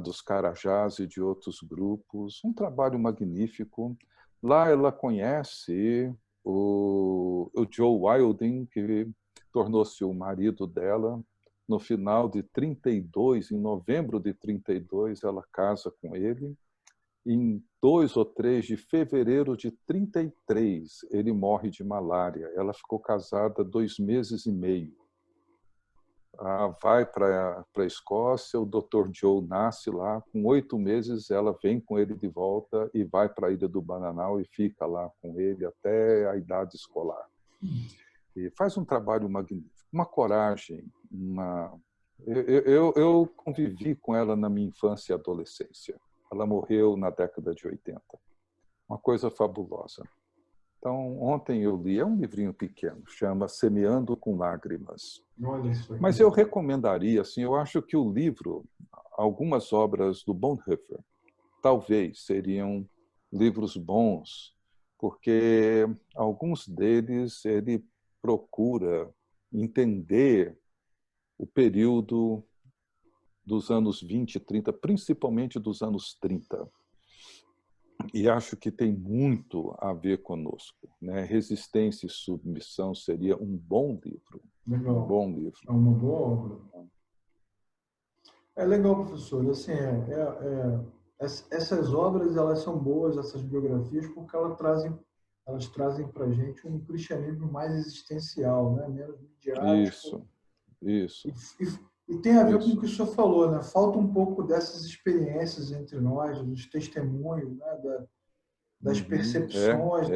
B: dos Carajás e de outros grupos. Um trabalho magnífico. Lá ela conhece o Joe Wilding, que tornou-se o marido dela. No final de 32, em novembro de 32, ela casa com ele. Em 2 ou 3 de fevereiro de 33, ele morre de malária. Ela ficou casada 2 meses e meio. Vai para a Escócia, o Dr. Joe nasce lá, com 8 meses ela vem com ele de volta e vai para a Ilha do Bananal e fica lá com ele até a idade escolar. E faz um trabalho magnífico, uma coragem, eu convivi com ela na minha infância e adolescência. Ela morreu na década de 80. Uma coisa fabulosa. Então, ontem eu li, é um livrinho pequeno, chama Semeando com Lágrimas. Mas eu recomendaria, assim, eu acho que o livro, algumas obras do Bonhoeffer, talvez seriam livros bons, porque alguns deles ele procura entender o período dos anos 20 e 30, principalmente dos anos 30. E acho que tem muito a ver conosco, né? Resistência e Submissão seria um bom livro.
A: Legal.
B: Um bom livro.
A: É uma boa obra. É legal, professor. Assim, essas obras elas são boas, essas biografias, porque elas trazem para a gente um cristianismo mais existencial, né? Menos midiático.
B: Isso.
A: E tem a ver com o que o senhor falou, né? Falta um pouco dessas experiências entre nós, dos testemunhos, né? Das percepções,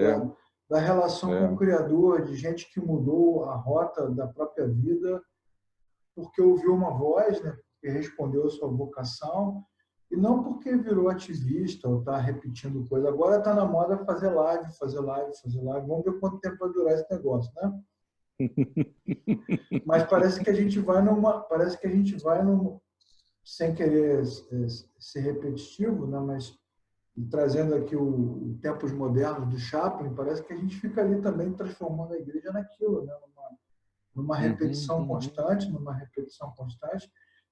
A: da relação com o Criador, de gente que mudou a rota da própria vida porque ouviu uma voz, né? Porque respondeu a sua vocação, e não porque virou ativista ou está repetindo coisa. Agora está na moda fazer live. Vamos ver quanto tempo vai durar esse negócio, né? Mas parece que a gente vai sem querer ser repetitivo, né? Mas trazendo aqui o Tempos Modernos do Chaplin, parece que a gente fica ali também transformando a igreja naquilo, né? Numa repetição constante.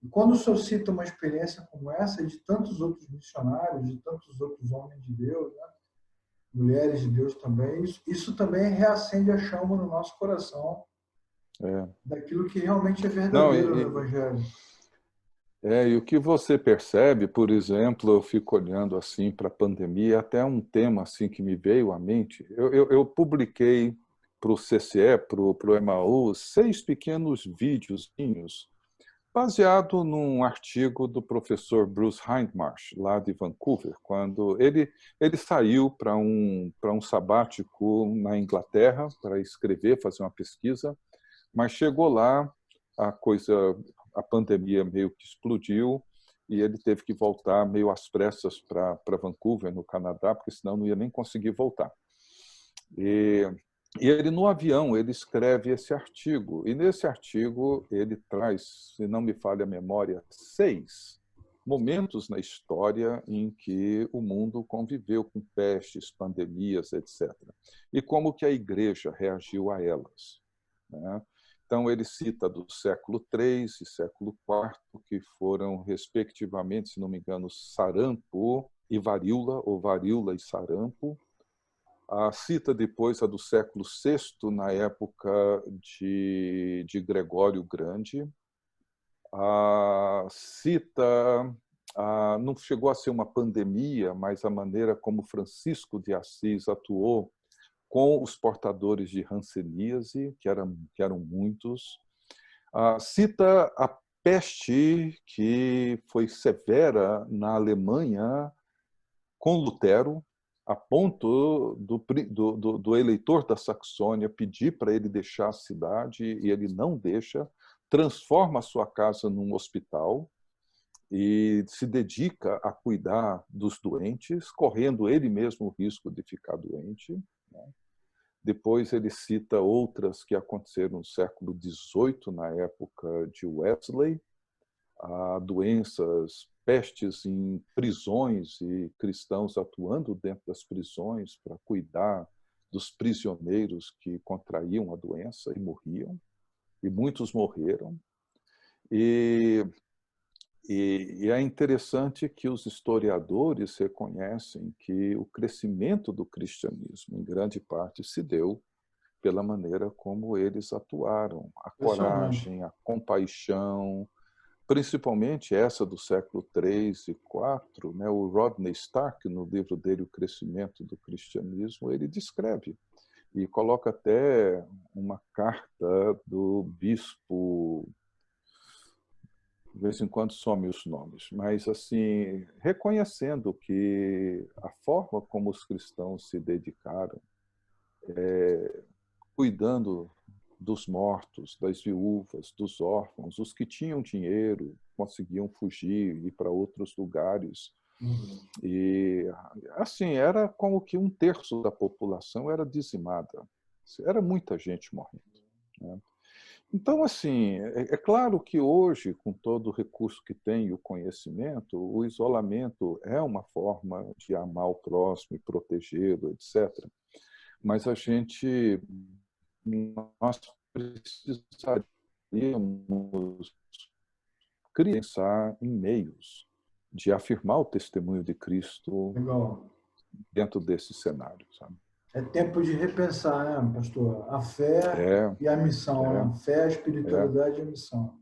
A: E quando o senhor cita uma experiência como essa, de tantos outros missionários, de tantos outros homens de Deus, né? Mulheres de Deus também, isso também reacende a chama no nosso coração daquilo que realmente é verdadeiro no Evangelho.
B: E o que você percebe, por exemplo, eu fico olhando assim para a pandemia, até um tema assim que me veio à mente. Eu publiquei para o CCE, para o Emaús, 6 pequenos videozinhos, baseado num artigo do professor Bruce Hindmarsh, lá de Vancouver, quando ele saiu para um sabático na Inglaterra para escrever, fazer uma pesquisa, mas chegou lá, a pandemia meio que explodiu e ele teve que voltar meio às pressas para Vancouver, no Canadá, porque senão não ia nem conseguir voltar. E ele, no avião, ele escreve esse artigo. E nesse artigo ele traz, se não me falha a memória, 6 momentos na história em que o mundo conviveu com pestes, pandemias, etc. E como que a igreja reagiu a elas, né? Então, ele cita do século III e século IV, que foram, respectivamente, se não me engano, sarampo e varíola, ou varíola e sarampo. Cita depois a do século VI, na época de Gregório Grande. Cita, não chegou a ser uma pandemia, mas a maneira como Francisco de Assis atuou com os portadores de hanseníase, que eram muitos. Cita a peste, que foi severa na Alemanha com Lutero, a ponto do eleitor da Saxônia pedir para ele deixar a cidade, e ele não deixa, transforma a sua casa num hospital e se dedica a cuidar dos doentes, correndo ele mesmo o risco de ficar doente, né? Depois ele cita outras que aconteceram no século XVIII, na época de Wesley, doenças, pestes em prisões e cristãos atuando dentro das prisões para cuidar dos prisioneiros que contraíam a doença e morriam, e muitos morreram. E é interessante que os historiadores reconhecem que o crescimento do cristianismo, em grande parte, se deu pela maneira como eles atuaram, a coragem, a compaixão, principalmente essa do século III e IV, né? O Rodney Stark, no livro dele, O Crescimento do Cristianismo, ele descreve e coloca até uma carta do bispo, de vez em quando some os nomes, mas assim, reconhecendo que a forma como os cristãos se dedicaram, cuidando dos mortos, das viúvas, dos órfãos, os que tinham dinheiro conseguiam fugir e ir para outros lugares. E assim, era como que 1/3 da população era dizimada. Era muita gente morrendo, né? Então, assim, é claro que hoje, com todo o recurso que tem e o conhecimento, o isolamento é uma forma de amar o próximo e protegê-lo, etc. Mas nós precisaríamos pensar em meios de afirmar o testemunho de Cristo dentro desse cenário, sabe?
A: É tempo de repensar, né, pastor? A fé e a missão, né? A fé, a espiritualidade e a missão.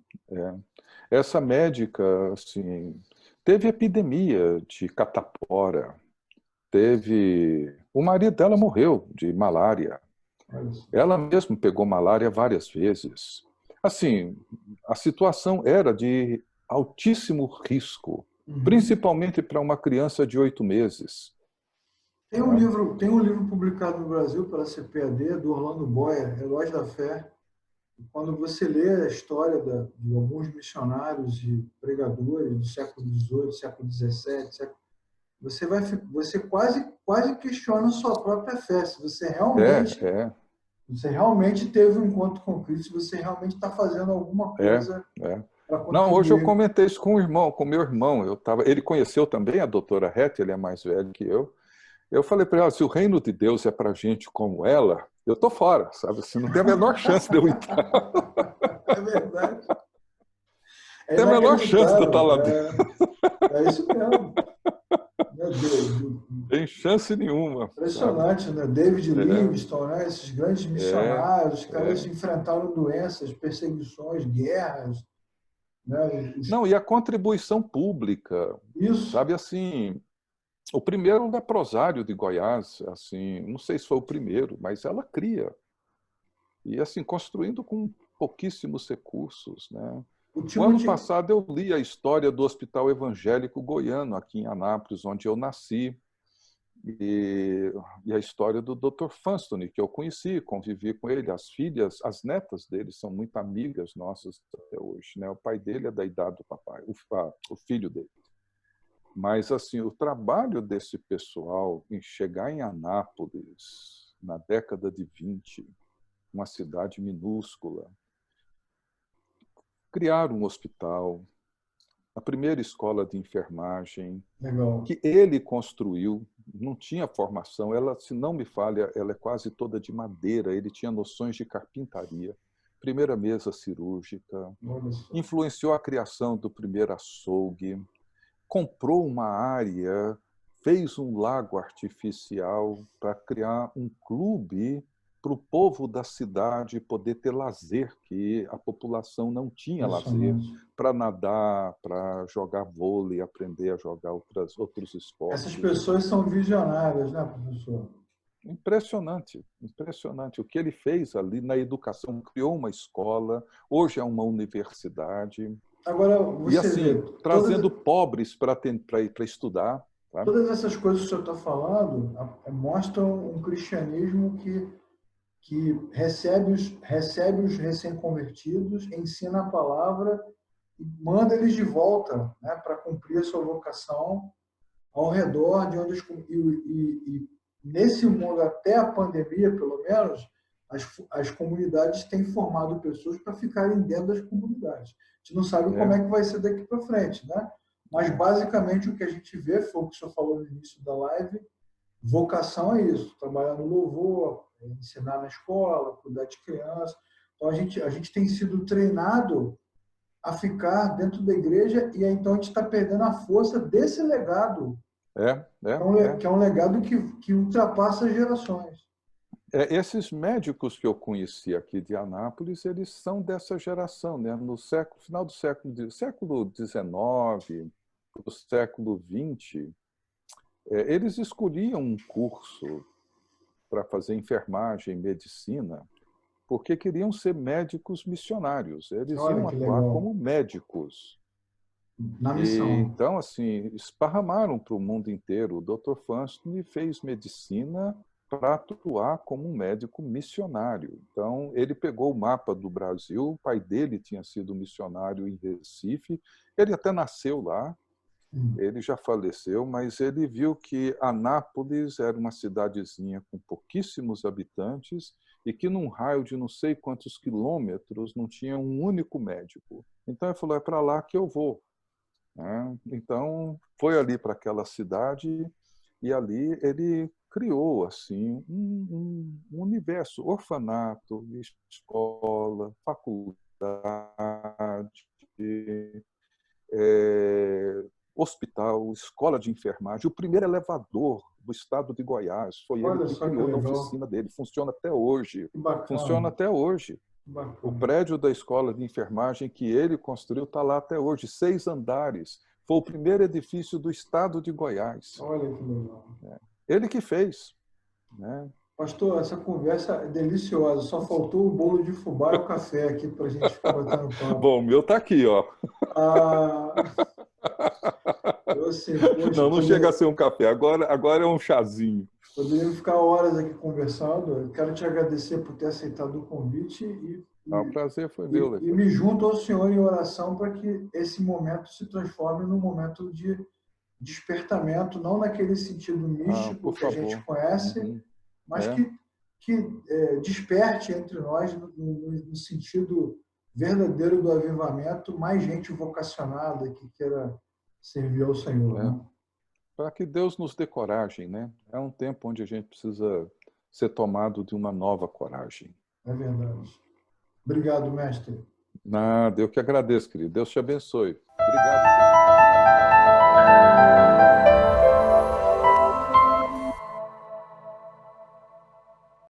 B: Essa médica, assim, teve epidemia de catapora, o marido dela morreu de malária. Ela mesma pegou malária várias vezes. Assim, a situação era de altíssimo risco, principalmente para uma criança de 8 meses.
A: Tem um livro publicado no Brasil pela CPAD, do Orlando Boyer, Heróis da Fé. Quando você lê a história de alguns missionários e pregadores do século XVIII, século XVII, você quase questiona a sua própria fé, se você realmente teve um encontro com Cristo, se você realmente está fazendo alguma coisa para contribuir.
B: Não, hoje eu comentei isso com meu irmão. Ele conheceu também a doutora Rete, ele é mais velho que eu. Eu falei para ela, se o reino de Deus é para gente como ela, eu tô fora, sabe? Assim, não tem a menor chance de eu entrar.
A: É verdade.
B: Tem a menor chance de eu estar lá dentro.
A: É isso mesmo. Meu Deus.
B: Tem chance nenhuma.
A: Impressionante,
B: sabe?
A: né? David Livingstone, né? Esses grandes missionários, os caras enfrentaram doenças, perseguições, guerras. Né?
B: Não, e a contribuição pública.
A: Isso.
B: Sabe assim, o primeiro leprosário de Goiás, assim, não sei se foi o primeiro, mas ela cria. E assim, construindo com pouquíssimos recursos, né? O ano passado eu li a história do Hospital Evangélico Goiano, aqui em Anápolis, onde eu nasci, e a história do Dr. Fanstone, que eu conheci, convivi com ele, as netas dele são muito amigas nossas até hoje, né? O pai dele é da idade do papai, o filho dele. Mas assim, o trabalho desse pessoal em chegar em Anápolis na década de 20, uma cidade minúscula. Criaram um hospital, a primeira escola de enfermagem,
A: Legal.
B: que ele construiu, não tinha formação, ela, se não me falha, ela é quase toda de madeira, ele tinha noções de carpintaria, primeira mesa cirúrgica,
A: Olha só.
B: influenciou a criação do primeiro açougue, comprou uma área, fez um lago artificial para criar um clube para o povo da cidade poder ter lazer, que a população não tinha lazer,
A: Impressionante.
B: para nadar, para jogar vôlei, aprender a jogar outros
A: Essas
B: esportes.
A: pessoas são visionárias, né, professor?
B: Impressionante, impressionante. O que ele fez ali na educação, criou uma escola, hoje é uma universidade.
A: Agora,
B: E
A: você vê,
B: assim, trazendo pobres para estudar. Tá?
A: todas essas coisas que o senhor está falando mostram um cristianismo que recebe os recém-convertidos, ensina a palavra e manda eles de volta, né, para cumprir a sua vocação ao redor de onde e nesse mundo, até a pandemia, pelo menos, as comunidades têm formado pessoas para ficarem dentro das comunidades. A gente não sabe como é que vai ser daqui para frente, né? Mas, basicamente, o que a gente vê, foi o que o senhor falou no início da live, vocação é isso, trabalhar no louvor, ensinar na escola, cuidar de criança. Então, a gente tem sido treinado a ficar dentro da igreja e aí, então a gente está perdendo a força desse legado, que é um legado que ultrapassa as gerações.
B: Esses médicos que eu conheci aqui de Anápolis, eles são dessa geração, né? No final do século XIX, do século XX, eles escolhiam um curso para fazer enfermagem, medicina, porque queriam ser médicos missionários. Eles iam atuar como médicos.
A: Na missão.
B: Então, assim, esparramaram para o mundo inteiro. O Dr. Fanstoni fez medicina para atuar como um médico missionário. Então, ele pegou o mapa do Brasil, o pai dele tinha sido missionário em Recife, ele até nasceu lá, ele já faleceu, mas ele viu que Anápolis era uma cidadezinha com pouquíssimos habitantes e que num raio de não sei quantos quilômetros não tinha um único médico. Então ele falou, é para lá que eu vou. Então foi ali para aquela cidade e ali ele criou assim um universo, orfanato, escola, faculdade, hospital, escola de enfermagem. O primeiro elevador do estado de Goiás foi ele que criou na oficina dele. Funciona até hoje. Funciona até hoje. O prédio da escola de enfermagem que ele construiu está lá até hoje, 6 andares. Foi o primeiro edifício do estado de Goiás.
A: Olha que legal.
B: Ele que fez. Né?
A: Pastor, essa conversa é deliciosa. Só faltou o bolo de fubá e o café aqui para a gente ficar batendo papo.
B: Bom, o meu está aqui, ó.
A: Assim, poxa,
B: não chega a ser um café. Agora é um chazinho.
A: Poderíamos ficar horas aqui conversando. Eu quero te agradecer por ter aceitado o convite
B: o prazer foi meu.
A: E me junto ao Senhor em oração para que esse momento se transforme num momento de despertamento, não naquele sentido místico que a gente conhece, mas que desperte entre nós no sentido verdadeiro do avivamento, mais gente vocacionada que queira servir ao Senhor. Né?
B: Para que Deus nos dê coragem, né? É um tempo onde a gente precisa ser tomado de uma nova coragem.
A: É verdade. Obrigado, mestre.
B: Nada, eu que agradeço, querido. Deus te abençoe. Obrigado.